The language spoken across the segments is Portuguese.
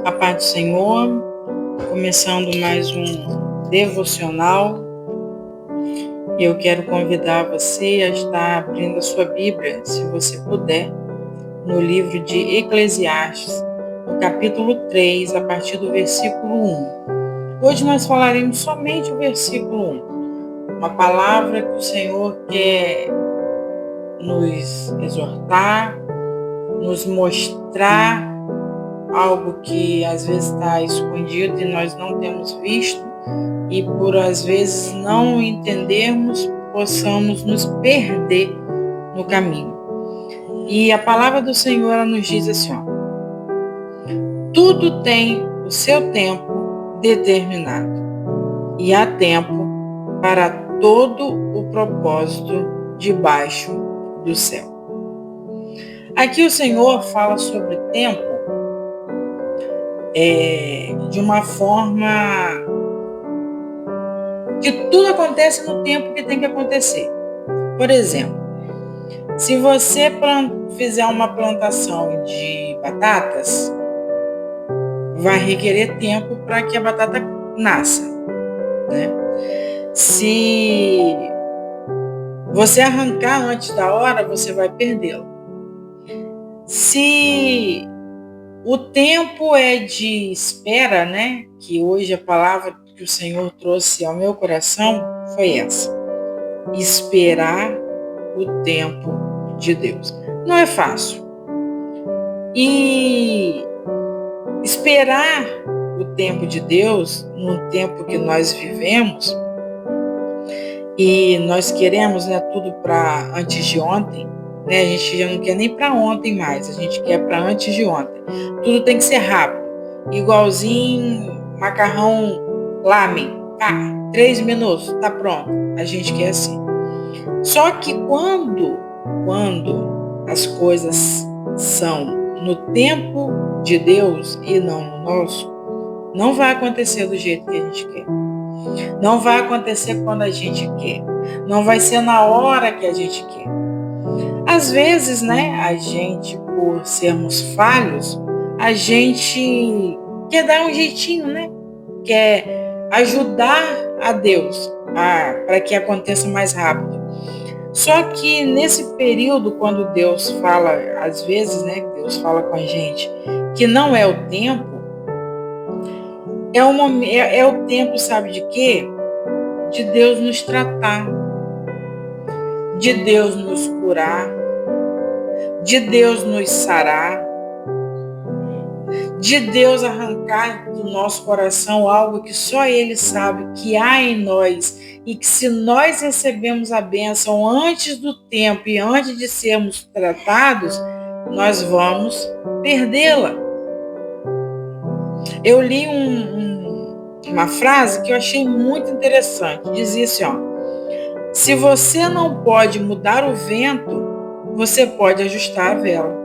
A paz do Senhor, começando mais um devocional. Eu quero convidar você a estar abrindo a sua Bíblia, se você puder, no livro de Eclesiastes, no capítulo 3, a partir do versículo 1. Hoje nós falaremos somente o versículo 1, uma palavra que o Senhor quer nos exortar, nos mostrar algo que às vezes está escondido e nós não temos visto, e por às vezes não entendermos, possamos nos perder no caminho. E a palavra do Senhor, ela nos diz assim, tudo tem o seu tempo determinado, e há tempo para todo o propósito debaixo do céu. Aqui o Senhor fala sobre tempo de uma forma que tudo acontece no tempo que tem que acontecer. Por exemplo, se você fizer uma plantação de batatas, vai requerer tempo para que a batata nasça, né? Se você arrancar antes da hora, você vai perdê-la. Se o tempo é de espera, né? Que hoje a palavra que o Senhor trouxe ao meu coração foi essa: esperar o tempo de Deus. Não é fácil. E esperar o tempo de Deus, no tempo que nós vivemos, e nós queremos, né, tudo para antes de ontem, né? A gente já não quer nem para ontem mais, a gente quer para antes de ontem. Tudo tem que ser rápido, igualzinho macarrão lamen, 3 minutos, tá pronto. A gente quer assim. Só que quando as coisas são no tempo de Deus e não no nosso, não vai acontecer do jeito que a gente quer. Não vai acontecer quando a gente quer. Não vai ser na hora que a gente quer. Às vezes, né, a gente, por sermos falhos, a gente quer dar um jeitinho, né? Quer ajudar a Deus para que aconteça mais rápido. Só que nesse período, quando Deus fala, às vezes, né, Deus fala com a gente, que não é o tempo, é o tempo, sabe de quê? De Deus nos tratar, de Deus nos curar, de Deus nos sarar, de Deus arrancar do nosso coração algo que só Ele sabe que há em nós, e que se nós recebemos a bênção antes do tempo e antes de sermos tratados, nós vamos perdê-la. Eu li uma frase que eu achei muito interessante. Dizia assim, se você não pode mudar o vento, você pode ajustar a vela.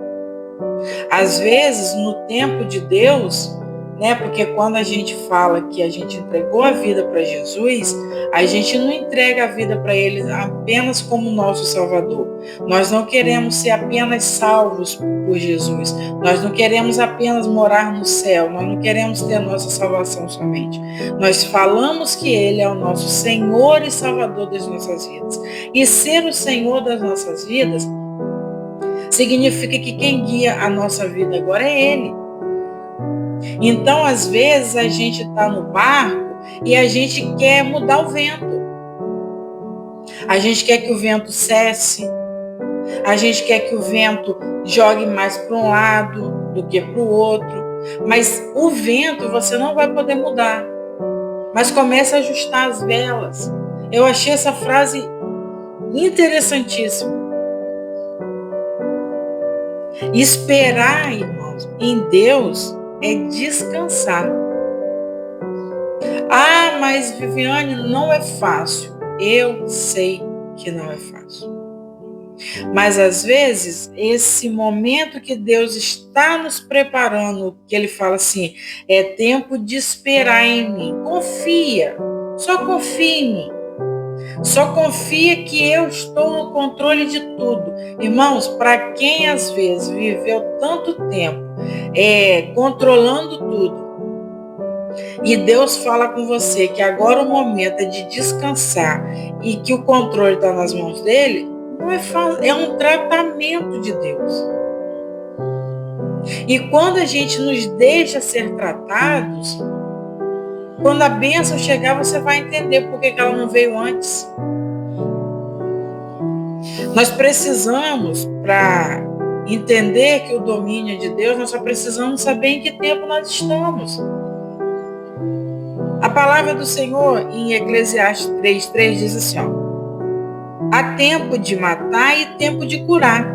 Às vezes, no tempo de Deus, né? Porque quando a gente fala que a gente entregou a vida para Jesus, a gente não entrega a vida para Ele apenas como nosso Salvador. Nós não queremos ser apenas salvos por Jesus. Nós não queremos apenas morar no céu. Nós não queremos ter a nossa salvação somente. Nós falamos que Ele é o nosso Senhor e Salvador das nossas vidas. E ser o Senhor das nossas vidas significa que quem guia a nossa vida agora é Ele. Então, às vezes, a gente está no barco e a gente quer mudar o vento. A gente quer que o vento cesse. A gente quer que o vento jogue mais para um lado do que para o outro. Mas o vento você não vai poder mudar. Mas começa a ajustar as velas. Eu achei essa frase interessantíssima. Esperar, irmãos, em Deus é descansar. Mas Viviane, não é fácil. Eu sei que não é fácil. Mas às vezes, esse momento que Deus está nos preparando, que Ele fala assim, é tempo de esperar em mim. Confia, só confia em mim. Só confia que eu estou no controle de tudo. Irmãos, para quem às vezes viveu tanto tempo controlando tudo. E Deus fala com você que agora o momento é de descansar e que o controle está nas mãos dele, não é fácil, é um tratamento de Deus. E quando a gente nos deixa ser tratados, quando a bênção chegar, você vai entender por que ela não veio antes. Nós precisamos, para entender que o domínio é de Deus, nós só precisamos saber em que tempo nós estamos. A palavra do Senhor em Eclesiastes 3:3 diz assim, há tempo de matar e tempo de curar,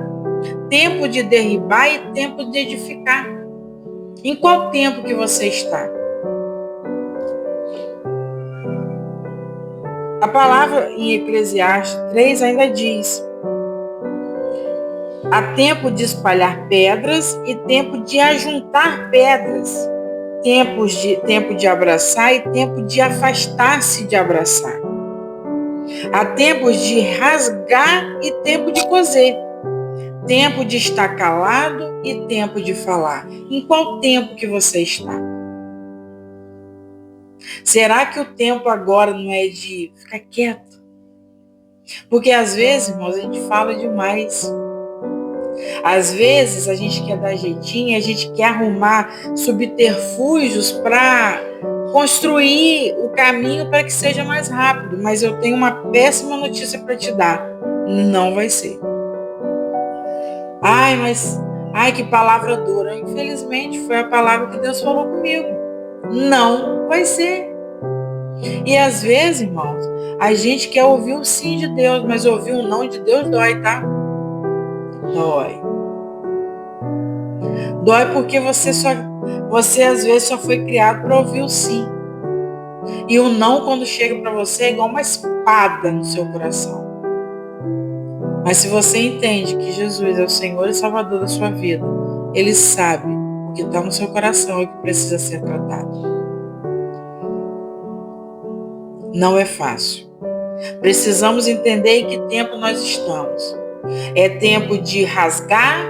tempo de derribar e tempo de edificar. Em qual tempo que você está? A palavra em Eclesiastes 3 ainda diz, há tempo de espalhar pedras e tempo de ajuntar pedras, tempo de abraçar e tempo de afastar-se de abraçar. Há tempos de rasgar e tempo de coser, tempo de estar calado e tempo de falar. Em qual tempo que você está? Será que o tempo agora não é de ficar quieto? Porque às vezes, irmãos, a gente fala demais. Às vezes a gente quer dar jeitinho, a gente quer arrumar subterfúgios para construir o caminho para que seja mais rápido. Mas eu tenho uma péssima notícia para te dar. Não vai ser. Ai, que palavra dura. Infelizmente, foi a palavra que Deus falou comigo. Não vai ser. E às vezes, irmãos, a gente quer ouvir o sim de Deus, mas ouvir o não de Deus dói, tá? Dói. Dói porque você às vezes só foi criado para ouvir o sim. E o não, quando chega para você, é igual uma espada no seu coração. Mas se você entende que Jesus é o Senhor e Salvador da sua vida, Ele sabe o que está no seu coração e o que precisa ser tratado. Não é fácil. Precisamos entender em que tempo nós estamos. É tempo de rasgar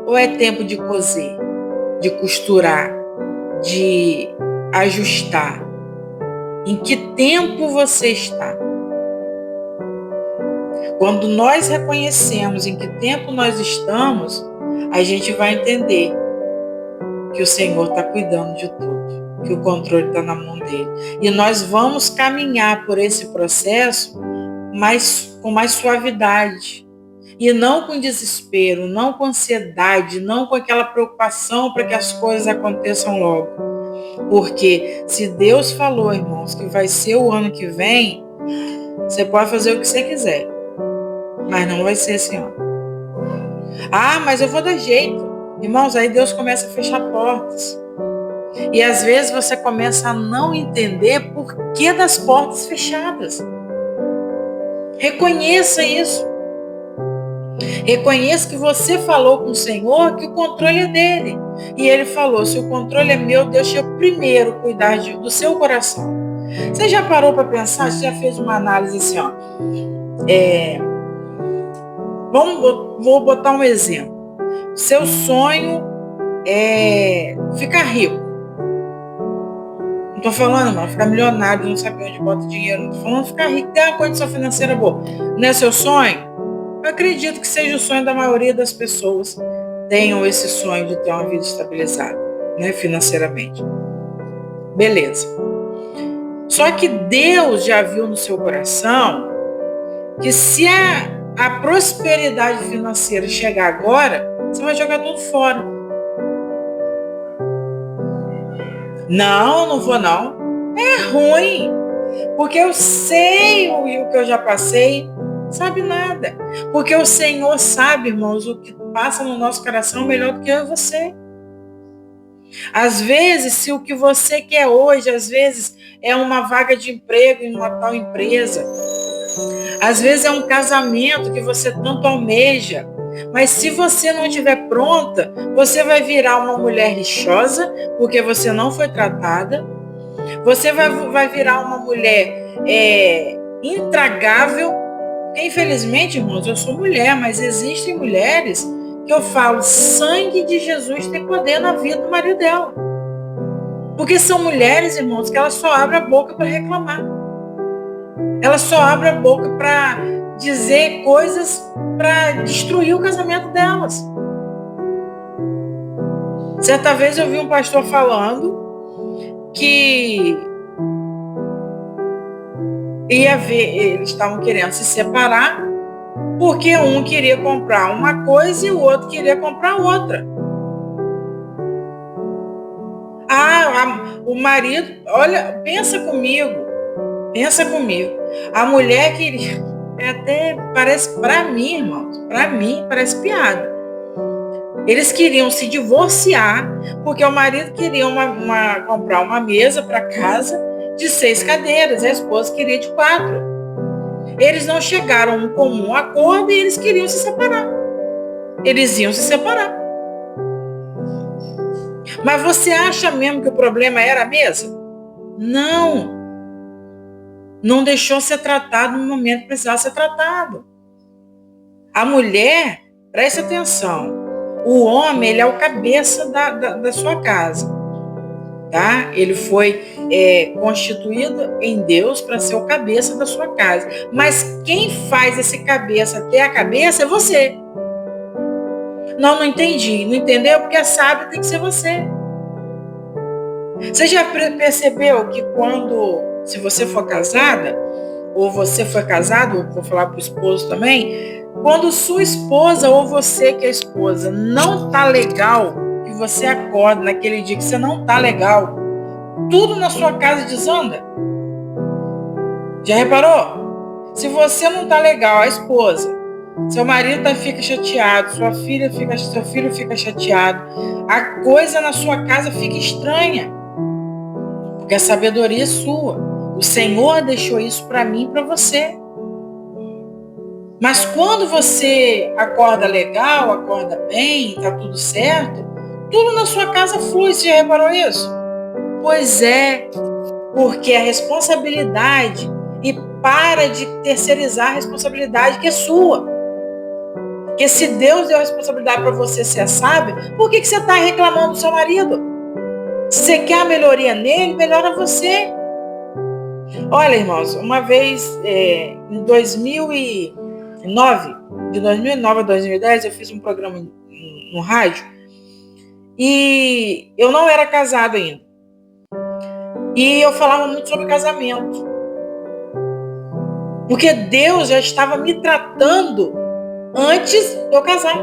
ou é tempo de coser, de costurar, de ajustar? Em que tempo você está? Quando nós reconhecemos em que tempo nós estamos, a gente vai entender que o Senhor está cuidando de tudo, que o controle está na mão dele. E nós vamos caminhar por esse processo com mais suavidade. E não com desespero, não com ansiedade, não com aquela preocupação para que as coisas aconteçam logo. Porque se Deus falou, irmãos, que vai ser o ano que vem, você pode fazer o que você quiser. Mas não vai ser esse ano. Mas eu vou dar jeito. Irmãos, aí Deus começa a fechar portas. E às vezes você começa a não entender por que das portas fechadas. Reconheça isso. Reconheça que você falou com o Senhor que o controle é dele. E ele falou, se o controle é meu, deixa eu primeiro cuidar do seu coração. Você já parou para pensar? Você já fez uma análise assim, vou botar um exemplo. Seu sonho é ficar rico. Não estou falando, não, ficar milionário, não saber onde bota dinheiro. Não estou falando ficar rico, ter uma condição financeira boa. Não é seu sonho? Eu acredito que seja o sonho da maioria das pessoas, tenham esse sonho de ter uma vida estabilizada, né, financeiramente. Beleza. Só que Deus já viu no seu coração que se a prosperidade financeira chegar agora, você vai jogar tudo fora. Não vou não. É ruim. Porque eu sei o que eu já passei. Sabe nada. Porque o Senhor sabe, irmãos, o que passa no nosso coração melhor do que eu e você. Às vezes, se o que você quer hoje, às vezes, é uma vaga de emprego em uma tal empresa. Às vezes é um casamento que você tanto almeja. Mas se você não estiver pronta, você vai virar uma mulher rixosa, porque você não foi tratada. Você vai virar uma mulher intragável. Porque, infelizmente, irmãos, eu sou mulher, mas existem mulheres que eu falo, sangue de Jesus tem poder na vida do marido dela. Porque são mulheres, irmãos, que elas só abrem a boca para reclamar. Elas só abrem a boca para dizer coisas para destruir o casamento delas. Certa vez eu vi um pastor falando que ia ver, eles estavam querendo se separar porque um queria comprar uma coisa e o outro queria comprar outra. O marido, olha, pensa comigo. A mulher queria, até parece, para mim, irmãos, para mim parece piada. Eles queriam se divorciar porque o marido queria comprar uma mesa para casa de 6 cadeiras, a esposa queria de 4. Eles não chegaram a um comum acordo e eles queriam se separar. Eles iam se separar. Mas você acha mesmo que o problema era a mesa? Não. Não deixou ser tratado no momento que precisava ser tratado. A mulher, preste atenção, o homem, ele é o cabeça da sua casa. Tá? Ele foi constituído em Deus para ser o cabeça da sua casa. Mas quem faz esse cabeça ter a cabeça é você. Não entendi. Não entendeu? Porque a sábia tem que ser você. Você já percebeu que se você for casada, ou você for casado, vou falar para o esposo também, quando sua esposa ou você que é esposa não tá legal, que você acorda naquele dia que você não tá legal, tudo na sua casa desanda. Já reparou? Se você não tá legal, a esposa, seu marido fica chateado, seu filho fica chateado, a coisa na sua casa fica estranha. Porque a sabedoria é sua. O Senhor deixou isso para mim e para você. Mas quando você acorda legal, acorda bem, tá tudo certo, tudo na sua casa flui. Você já reparou isso? Pois é, porque a responsabilidade, e para de terceirizar a responsabilidade que é sua. Porque se Deus deu a responsabilidade para você ser sábio, por que você está reclamando do seu marido? Se você quer a melhoria nele, melhora você. Olha, irmãos, uma vez, em 2009, de 2009 a 2010, eu fiz um programa no rádio e eu não era casada ainda. E eu falava muito sobre casamento. Porque Deus já estava me tratando antes de eu casar.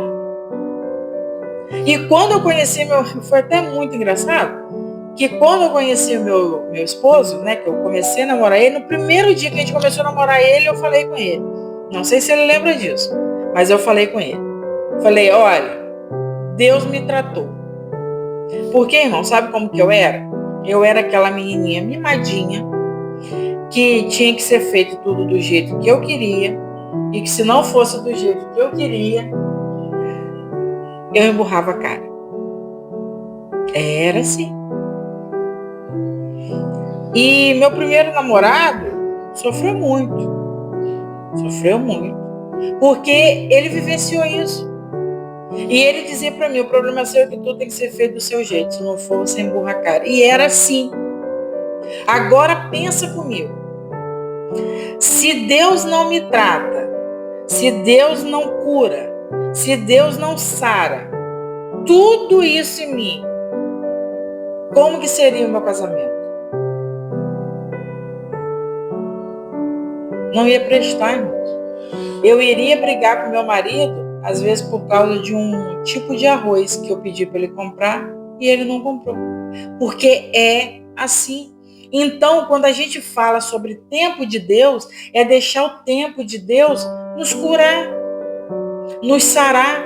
E quando eu conheci foi até muito engraçado, que quando eu conheci o meu esposo, né, que eu comecei a namorar ele, no primeiro dia que a gente começou a namorar ele, eu falei com ele. Não sei se ele lembra disso, mas eu falei com ele. Falei, olha, Deus me tratou. Porque, irmão, sabe como que eu era? Eu era aquela menininha mimadinha, que tinha que ser feito tudo do jeito que eu queria, e que se não fosse do jeito que eu queria, eu emburrava a cara. Era assim. E meu primeiro namorado sofreu muito. Porque ele vivenciou isso. E ele dizia para mim, o problema seu é que tudo tem que ser feito do seu jeito. Se não for, você emburra a cara. E era assim. Agora pensa comigo. Se Deus não me trata, se Deus não cura, se Deus não sara, tudo isso em mim, como que seria o meu casamento? Não ia prestar, irmãos. Eu iria brigar com meu marido, às vezes por causa de um tipo de arroz que eu pedi para ele comprar e ele não comprou. Porque é assim. Então, quando a gente fala sobre tempo de Deus, é deixar o tempo de Deus nos curar, nos sarar.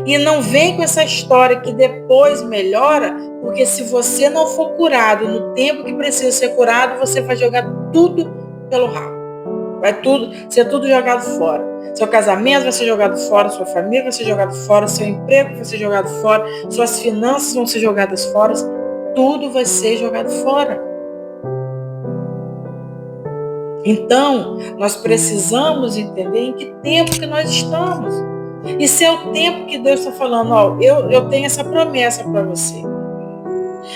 E não vem com essa história que depois melhora, porque se você não for curado no tempo que precisa ser curado, você vai jogar tudo pelo ralo. Vai ser tudo jogado fora. Seu casamento vai ser jogado fora, sua família vai ser jogada fora, seu emprego vai ser jogado fora, suas finanças vão ser jogadas fora, tudo vai ser jogado fora. Então, nós precisamos entender em que tempo que nós estamos. E se é o tempo que Deus está falando, ó, eu tenho essa promessa para você.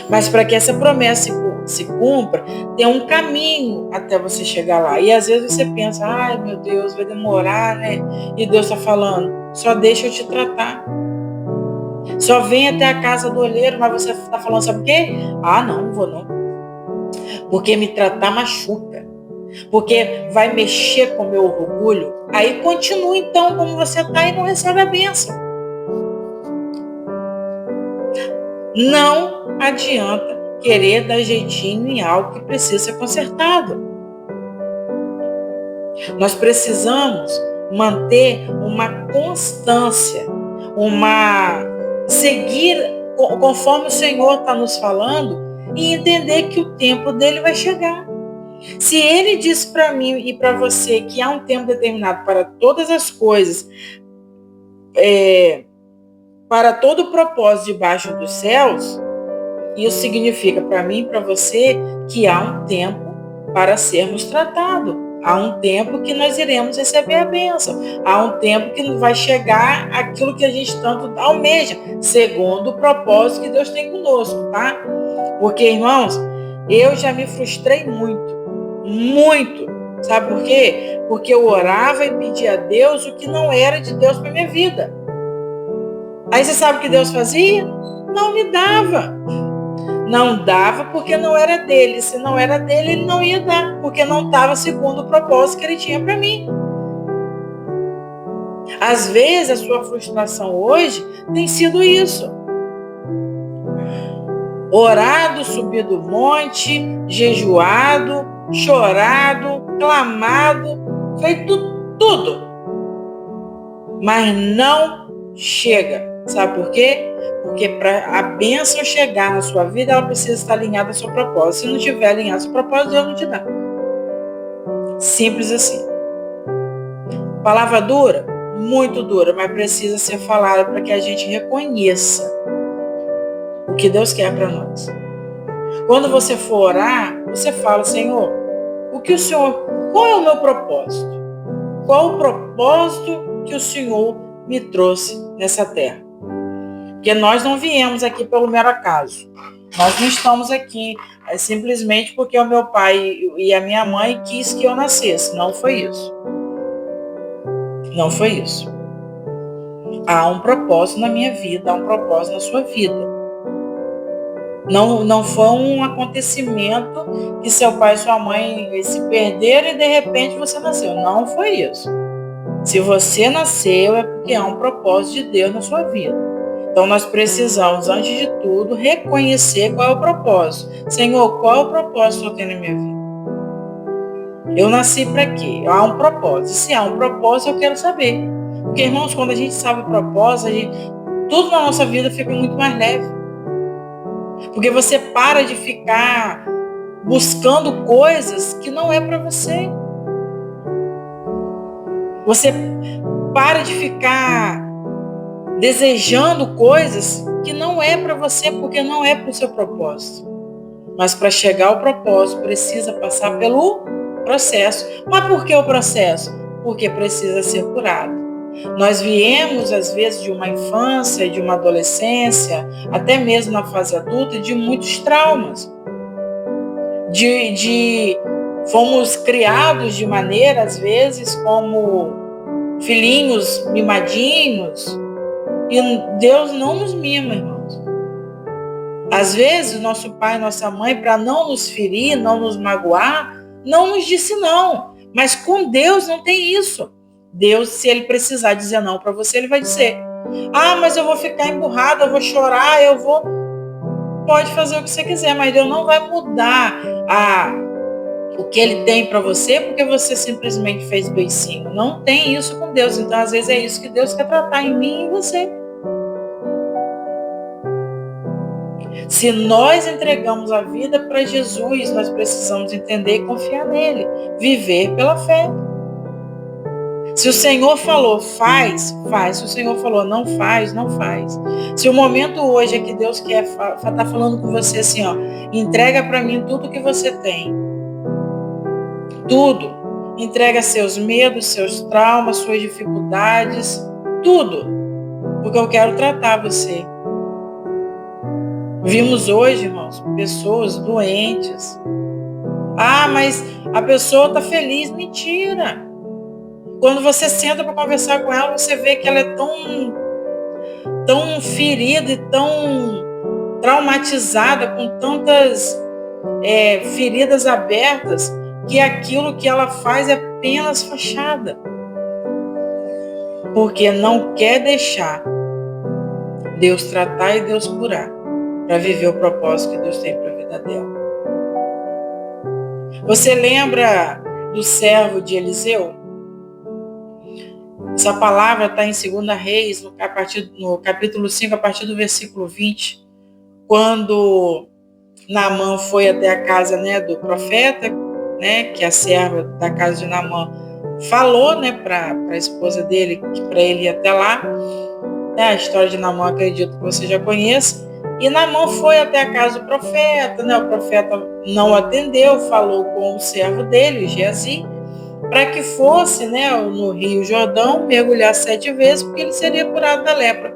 Mas para que essa promessa se cumpra, tem um caminho até você chegar lá. E às vezes você pensa, ai meu Deus, vai demorar, né? E Deus está falando, só deixa eu te tratar. Só vem até a casa do olheiro, mas você está falando, sabe o quê? Ah, não vou não. Porque me tratar machuca. Porque vai mexer com o meu orgulho. Aí continua então como você está e não recebe a bênção. Não adianta querer dar jeitinho em algo que precisa ser consertado. Nós precisamos manter uma constância, seguir conforme o Senhor está nos falando e entender que o tempo dele vai chegar. Se ele disse para mim e para você que há um tempo determinado para todas as coisas, para todo o propósito debaixo dos céus, isso significa para mim e para você que há um tempo para sermos tratados. Há um tempo que nós iremos receber a bênção. Há um tempo que vai chegar aquilo que a gente tanto almeja, segundo o propósito que Deus tem conosco, tá? Porque, irmãos, eu já me frustrei muito. Muito. Sabe por quê? Porque eu orava e pedia a Deus o que não era de Deus para minha vida. Aí você sabe o que Deus fazia? Não me dava. Não dava porque não era dele. Se não era dele, ele não ia dar, porque não estava segundo o propósito que ele tinha para mim. Às vezes, a sua frustração hoje tem sido isso. Orado, subido o monte, jejuado, chorado, clamado, feito tudo. Mas não chega. Sabe por quê? Porque para a bênção chegar na sua vida, ela precisa estar alinhada ao seu propósito. Se não estiver alinhado ao seu propósito, Deus não te dá. Simples assim. Palavra dura? Muito dura, mas precisa ser falada para que a gente reconheça o que Deus quer para nós. Quando você for orar, você fala, Senhor, qual é o meu propósito? Qual o propósito que o Senhor me trouxe nessa terra? Porque nós não viemos aqui pelo mero acaso. Nós não estamos aqui simplesmente porque o meu pai e a minha mãe quis que eu nascesse. Não foi isso. Não foi isso. Há um propósito na minha vida, há um propósito na sua vida. Não foi um acontecimento que seu pai e sua mãe se perderam e de repente você nasceu. Não foi isso. Se você nasceu é porque há um propósito de Deus na sua vida. Então, nós precisamos, antes de tudo, reconhecer qual é o propósito. Senhor, qual é o propósito que eu tenho na minha vida? Eu nasci para quê? Há um propósito. Se há um propósito, eu quero saber. Porque, irmãos, quando a gente sabe o propósito, tudo na nossa vida fica muito mais leve. Porque você para de ficar buscando coisas que não é para você. Você para de ficar desejando coisas que não é para você, porque não é para o seu propósito. Mas para chegar ao propósito, precisa passar pelo processo. Mas por que o processo? Porque precisa ser curado. Nós viemos, às vezes, de uma infância, de uma adolescência, até mesmo na fase adulta, de muitos traumas. Fomos criados de maneira, às vezes, como filhinhos mimadinhos, e Deus não nos mima, irmãos. Às vezes, nosso pai e nossa mãe, para não nos ferir, não nos magoar, não nos disse não. Mas com Deus não tem isso. Deus, se ele precisar dizer não para você, ele vai dizer. Ah, mas eu vou ficar emburrada, eu vou chorar, Pode fazer o que você quiser, mas Deus não vai mudar o que ele tem para você porque você simplesmente fez beicinho. Não tem isso com Deus. Então, às vezes, é isso que Deus quer tratar em mim e em você. Se nós entregamos a vida para Jesus, nós precisamos entender e confiar nele. Viver pela fé. Se o Senhor falou, faz, faz. Se o Senhor falou, não faz, não faz. Se o momento hoje é que Deus quer estar falando com você assim, ó, entrega para mim tudo que você tem. Tudo. Entrega seus medos, seus traumas, suas dificuldades. tudo, porque eu quero tratar você. Vimos hoje, irmãos, pessoas doentes. Ah, mas a pessoa está feliz. Mentira. Quando você senta para conversar com ela, você vê que ela é tão ferida e tão traumatizada, com tantas feridas abertas, que aquilo que ela faz é apenas fachada. Porque não quer deixar Deus tratar e Deus curar, para viver o propósito que Deus tem para a vida dela. Você lembra do servo de Eliseu? Essa palavra está em 2 Reis, no capítulo 5, a partir do versículo 20, quando Naamã foi até a casa, do profeta, que a serva da casa de Naamã falou, para a esposa dele, que para ele ir até lá. A história de Naamã, acredito que você já conhece. E Naamã foi até a casa do profeta, o profeta não atendeu, falou com o servo dele, Geazi, para que fosse, no Rio Jordão, mergulhar 7 vezes, porque ele seria curado da lepra.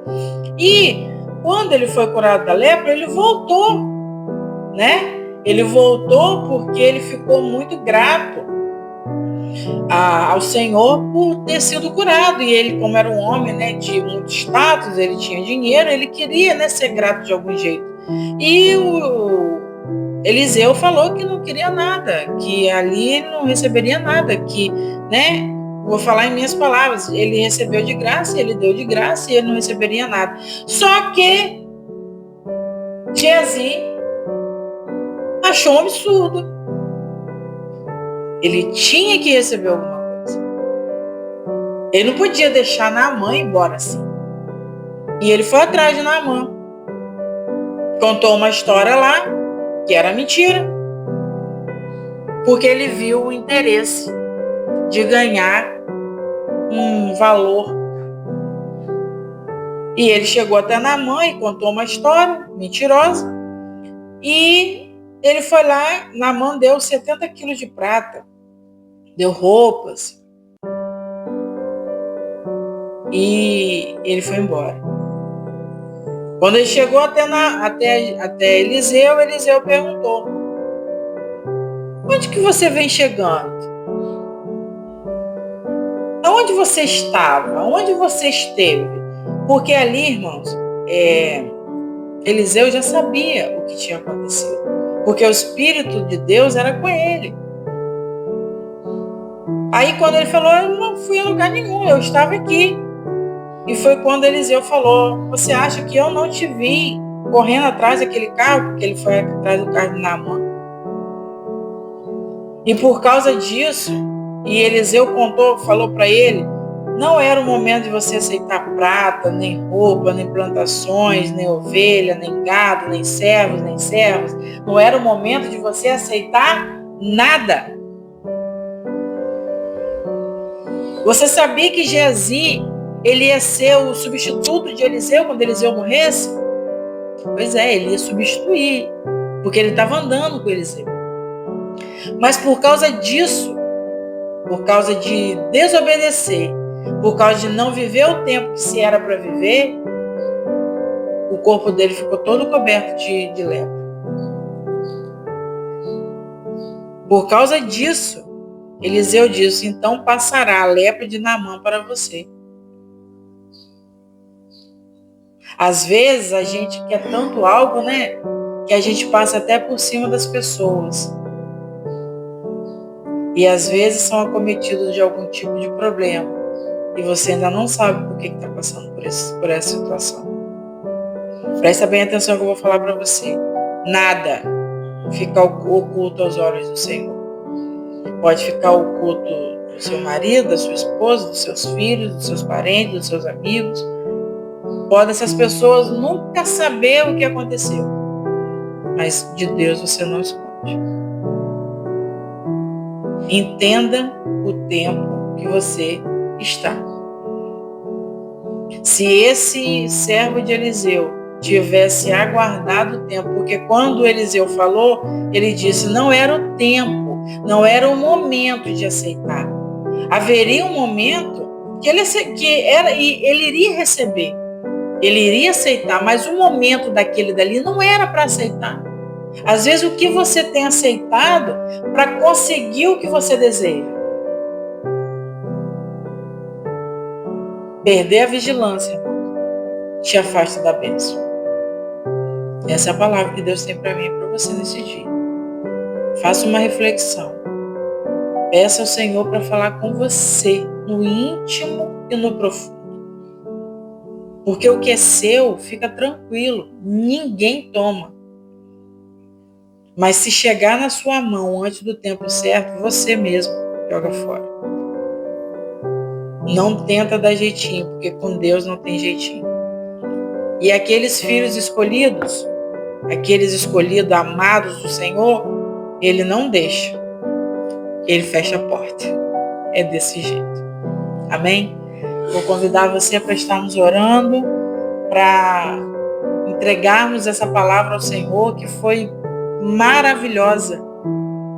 E quando ele foi curado da lepra, ele voltou, Ele voltou porque ele ficou muito grato ao Senhor por ter sido curado. E ele, como era um homem, de muito status, ele tinha dinheiro, ele queria, ser grato de algum jeito. E o Eliseu falou que não queria nada, que ali ele não receberia nada, que, vou falar em minhas palavras, ele recebeu de graça, ele deu de graça e ele não receberia nada. Só que Geazi achou um absurdo. Ele tinha que receber alguma coisa. Ele não podia deixar Naamã ir embora assim. E ele foi atrás de Naamã. Contou uma história lá, que era mentira. Porque ele viu o interesse de ganhar um valor. E ele chegou até Naamã e contou uma história mentirosa. E ele foi lá, Naamã deu 70 quilos de prata, deu roupas, e ele foi embora. Quando ele chegou até Eliseu, Eliseu perguntou: onde que você vem chegando? Aonde você estava? Onde você esteve? Porque ali, irmãos, Eliseu já sabia o que tinha acontecido, porque o Espírito de Deus era com ele. Aí quando ele falou: eu não fui a lugar nenhum, eu estava aqui. E foi quando Eliseu falou: você acha que eu não te vi correndo atrás daquele carro? Porque ele foi atrás do carro de Naamã. E por causa disso, e Eliseu falou para ele: não era o momento de você aceitar prata, nem roupa, nem plantações, nem ovelha, nem gado, nem servos, nem servas. Não era o momento de você aceitar nada. Você sabia que Geazi, ele ia ser o substituto de Eliseu quando Eliseu morresse? Pois é, ele ia substituir, porque ele estava andando com Eliseu. Mas por causa disso, por causa de desobedecer, por causa de não viver o tempo que se era para viver, o corpo dele ficou todo coberto de lepra. Por causa disso, Eliseu disse: então passará a lepra de Naamã para você. Às vezes a gente quer tanto algo, que a gente passa até por cima das pessoas. E às vezes são acometidos de algum tipo de problema. E você ainda não sabe por que está passando por essa situação. Presta bem atenção no que eu vou falar para você. Nada fica oculto aos olhos do Senhor. Pode ficar oculto do seu marido, da sua esposa, dos seus filhos, dos seus parentes, dos seus amigos. Podem essas pessoas nunca saber o que aconteceu. Mas de Deus você não esconde. Entenda o tempo que você está. Se esse servo de Eliseu tivesse aguardado o tempo, porque quando Eliseu falou, ele disse: não era o tempo, não era o momento de aceitar. Haveria um momento ele iria receber, ele iria aceitar, mas o momento daquele dali não era para aceitar. Às vezes o que você tem aceitado para conseguir o que você deseja. Perder a vigilância, irmão, te afasta da bênção. Essa é a palavra que Deus tem para mim e para você nesse dia. Faça uma reflexão. Peça ao Senhor para falar com você, no íntimo e no profundo. Porque o que é seu, fica tranquilo, ninguém toma. Mas se chegar na sua mão antes do tempo certo, você mesmo joga fora. Não tenta dar jeitinho, porque com Deus não tem jeitinho. E aqueles filhos escolhidos, aqueles escolhidos, amados do Senhor, Ele não deixa. Ele fecha a porta. É desse jeito. Amém? Vou convidar você para estarmos orando, para entregarmos essa palavra ao Senhor, que foi maravilhosa.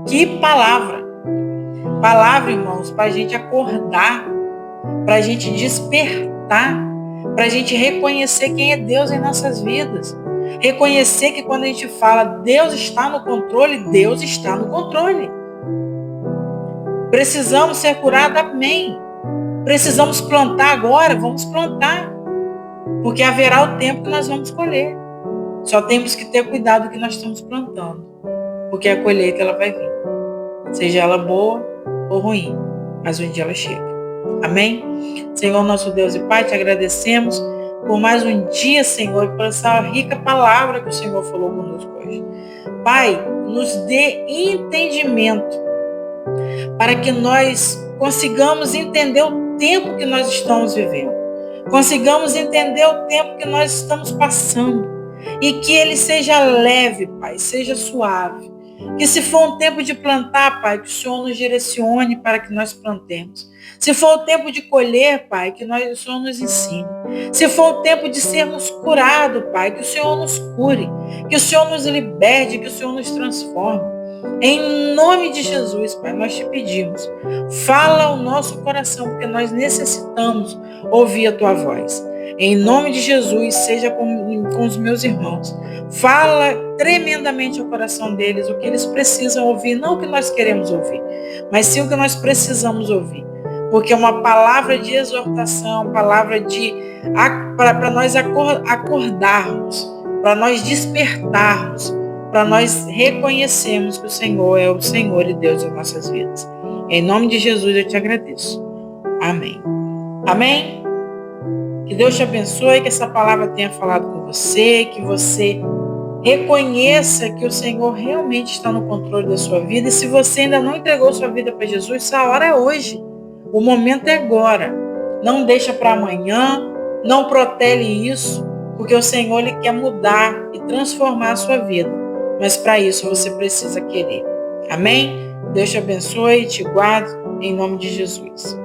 Que palavra! Palavra, irmãos, para a gente acordar, para a gente despertar, para a gente reconhecer quem é Deus em nossas vidas. Reconhecer que quando a gente fala Deus está no controle, Deus está no controle. Precisamos ser curados, amém. Precisamos plantar agora, vamos plantar. Porque haverá o tempo que nós vamos colher. Só temos que ter cuidado do que nós estamos plantando. Porque a colheita ela vai vir. Seja ela boa ou ruim. Mas um dia ela chega. Amém? Senhor, nosso Deus e Pai, te agradecemos por mais um dia, Senhor, e por essa rica palavra que o Senhor falou conosco hoje. Pai, nos dê entendimento para que nós consigamos entender o tempo que nós estamos vivendo. Consigamos entender o tempo que nós estamos passando. E que ele seja leve, Pai, seja suave. Que se for um tempo de plantar, Pai, que o Senhor nos direcione para que nós plantemos. Se for o tempo de colher, Pai, que o Senhor nos ensine. Se for o tempo de sermos curados, Pai, que o Senhor nos cure. Que o Senhor nos liberte, que o Senhor nos transforme. Em nome de Jesus, Pai, nós te pedimos. Fala ao nosso coração, porque nós necessitamos ouvir a tua voz. Em nome de Jesus, seja com os meus irmãos. Fala tremendamente ao coração deles o que eles precisam ouvir, não o que nós queremos ouvir, mas sim o que nós precisamos ouvir. Porque é uma palavra de exortação, palavra para nós acordarmos, para nós despertarmos, para nós reconhecermos que o Senhor é o Senhor e Deus das nossas vidas. Em nome de Jesus eu te agradeço. Amém. Amém? Que Deus te abençoe, que essa palavra tenha falado com você, que você reconheça que o Senhor realmente está no controle da sua vida. E se você ainda não entregou sua vida para Jesus, essa hora é hoje. O momento é agora. Não deixa para amanhã, não protele isso, porque o Senhor ele quer mudar e transformar a sua vida. Mas para isso você precisa querer. Amém? Deus te abençoe e te guarde em nome de Jesus.